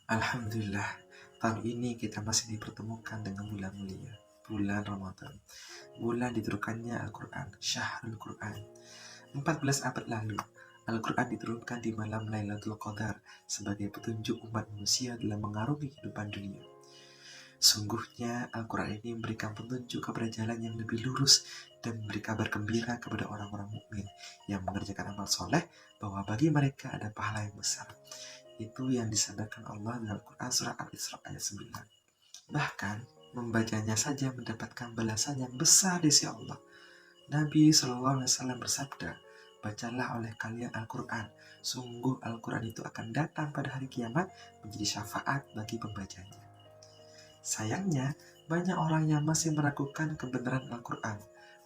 Alhamdulillah, tahun ini kita masih dipertemukan dengan bulan mulia, bulan Ramadan. Bulan diturunkannya Al-Quran, Syahrul Quran. 14 abad lalu, Al-Quran diturunkan di malam Lailatul Qadar sebagai petunjuk umat manusia dalam mengarungi kehidupan dunia. Sungguhnya Al-Quran ini memberikan petunjuk kepada jalan yang lebih lurus dan memberi kabar gembira kepada orang-orang mukmin yang mengerjakan amal soleh bahwa bagi mereka ada pahala yang besar. Itu yang disampaikan Allah dalam Quran surah Al-Isra ayat 9. Bahkan membacanya saja mendapatkan balasan yang besar di sisi Allah. Nabi SAW bersabda, bacalah oleh kalian Al-Quran. Sungguh Al-Quran itu akan datang pada hari kiamat menjadi syafaat bagi pembacanya. Sayangnya, banyak orang yang masih meragukan kebenaran Al-Quran.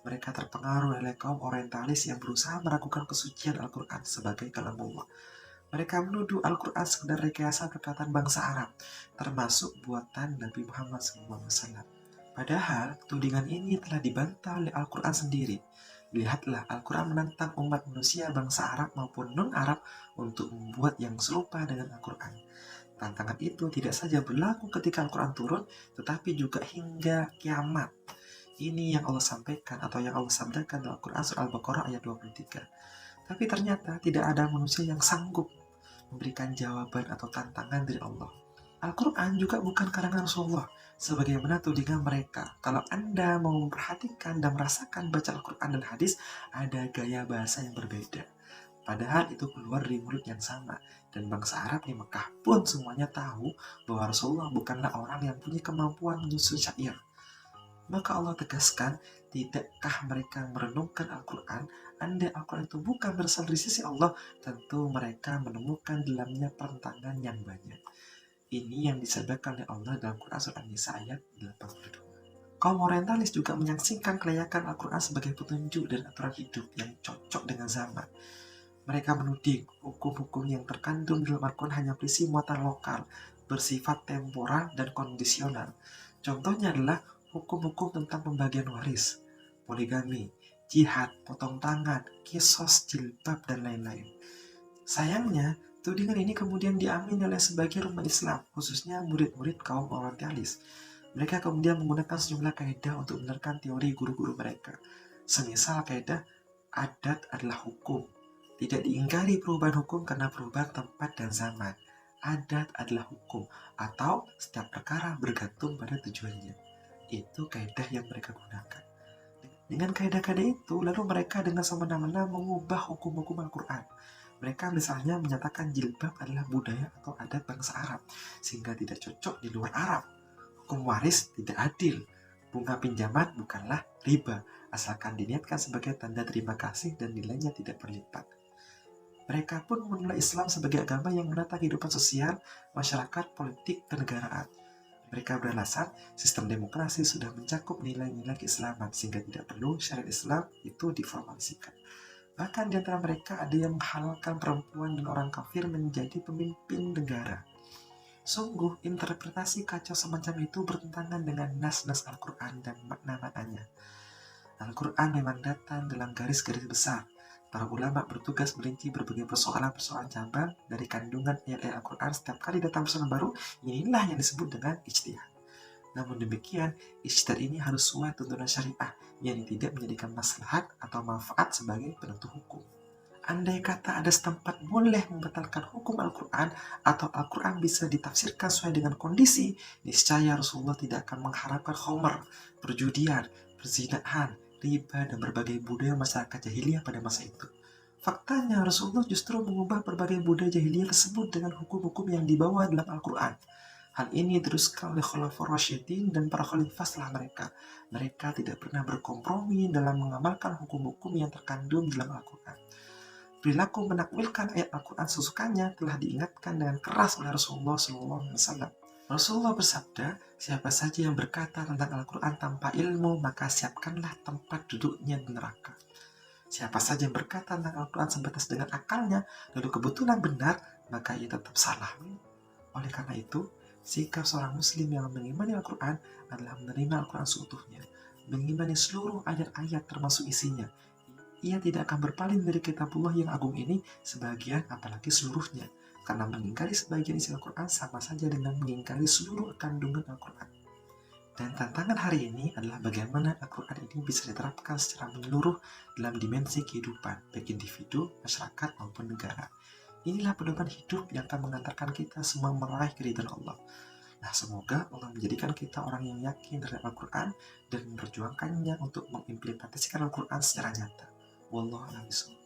Mereka terpengaruh oleh kaum orientalis yang berusaha meragukan kesucian Al-Quran sebagai kalamullah. Mereka menuduh Al-Quran sekedar rekayasa perkataan bangsa Arab, termasuk buatan Nabi Muhammad SAW. Padahal, tudingan ini telah dibantah oleh Al-Quran sendiri. Lihatlah, Al-Quran menantang umat manusia bangsa Arab maupun non-Arab untuk membuat yang serupa dengan Al-Quran. Tantangan itu tidak saja berlaku ketika Al-Quran turun, tetapi juga hingga kiamat. Ini yang Allah sampaikan atau yang Allah sabdakan dalam Al-Quran surah Al-Baqarah ayat 23. Tapi ternyata tidak ada manusia yang sanggup memberikan jawaban atau tantangan dari Allah. Al-Quran juga bukan karangan Rasulullah, sebagaimana tudingan mereka. Kalau Anda mau memperhatikan dan merasakan baca Al-Quran dan hadis, ada gaya bahasa yang berbeda. Padahal itu keluar dari mulut yang sama. Dan bangsa Arab di Mekah pun semuanya tahu bahwa Rasulullah bukanlah orang yang punya kemampuan menyusun syair. Maka Allah tegaskan, tidakkah mereka merenungkan Al-Quran? Andai Al-Quran itu bukan berasal dari sisi Allah, tentu mereka menemukan dalamnya perentangan yang banyak. Ini yang disabdakan oleh Allah dalam Quran Surah An-Nisa ayat 82. Kaum orientalis juga menyaksikan kelayakan Al-Quran sebagai petunjuk dan aturan hidup yang cocok dengan zaman. Mereka menuding hukum-hukum yang terkandung dalam Al-Quran hanya berisi muatan lokal, bersifat temporal dan kondisional. Contohnya adalah hukum-hukum tentang pembagian waris, poligami, jihad, potong tangan, kisos, jilbab, dan lain-lain. Sayangnya, tudingan ini kemudian diamini oleh sebagian umat Islam, khususnya murid-murid kaum orientalis. Mereka kemudian menggunakan sejumlah kaidah untuk menerkan teori guru-guru mereka. Semisal kaidah adat adalah hukum. Tidak diingkari perubahan hukum karena perubahan tempat dan zaman. Adat adalah hukum, atau setiap perkara bergantung pada tujuannya. Itu kaidah yang mereka gunakan. Dengan kaidah-kaidah itu, lalu mereka dengan semena-mena mengubah hukum-hukum Al-Quran. Mereka misalnya menyatakan jilbab adalah budaya atau adat bangsa Arab, sehingga tidak cocok di luar Arab. Hukum waris tidak adil. Bunga pinjaman bukanlah riba, asalkan diniatkan sebagai tanda terima kasih dan nilainya tidak berlipat. Mereka pun menilai Islam sebagai agama yang menata kehidupan sosial, masyarakat, politik, dan negaraan. Mereka beralasan sistem demokrasi sudah mencakup nilai-nilai keislaman sehingga tidak perlu syariat Islam itu diformalisikan. Bahkan di antara mereka ada yang menghalalkan perempuan dan orang kafir menjadi pemimpin negara. Sungguh, interpretasi kacau semacam itu bertentangan dengan nas-nas Al-Quran dan makna-maknanya. Al-Quran memang datang dalam garis-garis besar. Para ulama bertugas merinci berbagai persoalan-persoalan cabang dari kandungan ayat-ayat Al-Quran. Setiap kali datang persoalan baru, inilah yang disebut dengan ijtihad. Namun demikian, ijtihad ini harus sesuai tuntunan syariah, yang tidak menjadikan maslahat atau manfaat sebagai penentu hukum. Andai kata ada setempat boleh membatalkan hukum Al-Quran atau Al-Quran bisa ditafsirkan sesuai dengan kondisi, niscaya Rasulullah tidak akan mengharapkan khomer, perjudian, perzinahan, riba, dan berbagai budaya masyarakat jahiliyah pada masa itu. Faktanya Rasulullah justru mengubah berbagai budaya jahiliyah tersebut dengan hukum-hukum yang dibawa dalam Al-Quran. Hal ini diteruskan oleh Khulafaur Rasyidin dan para khalifah setelah mereka. Mereka tidak pernah berkompromi dalam mengamalkan hukum-hukum yang terkandung dalam Al-Quran. Perilaku menakwilkan ayat Al-Quran sesukanya telah diingatkan dengan keras oleh Rasulullah SAW. Rasulullah bersabda, siapa saja yang berkata tentang Al-Quran tanpa ilmu, maka siapkanlah tempat duduknya di neraka. Siapa saja yang berkata tentang Al-Quran sebatas dengan akalnya, lalu kebetulan benar, maka ia tetap salah. Oleh karena itu, sikap seorang muslim yang mengimani Al-Quran adalah menerima Al-Quran seutuhnya, mengimani seluruh ayat-ayat termasuk isinya. Ia tidak akan berpaling dari kitabullah yang agung ini sebagian apalagi seluruhnya. karena mengingkari sebagian isi Al-Quran sama saja dengan mengingkari seluruh kandungan Al-Quran. Dan tantangan hari ini adalah bagaimana Al-Quran ini bisa diterapkan secara menyeluruh dalam dimensi kehidupan, baik individu, masyarakat, maupun negara. Inilah pedoman hidup yang akan mengantarkan kita semua meraih keridhaan Allah. Nah, semoga Allah menjadikan kita orang yang yakin terhadap Al-Quran dan memperjuangkannya untuk mengimplementasikan Al-Quran secara nyata. Wallahu a'lam bishawab.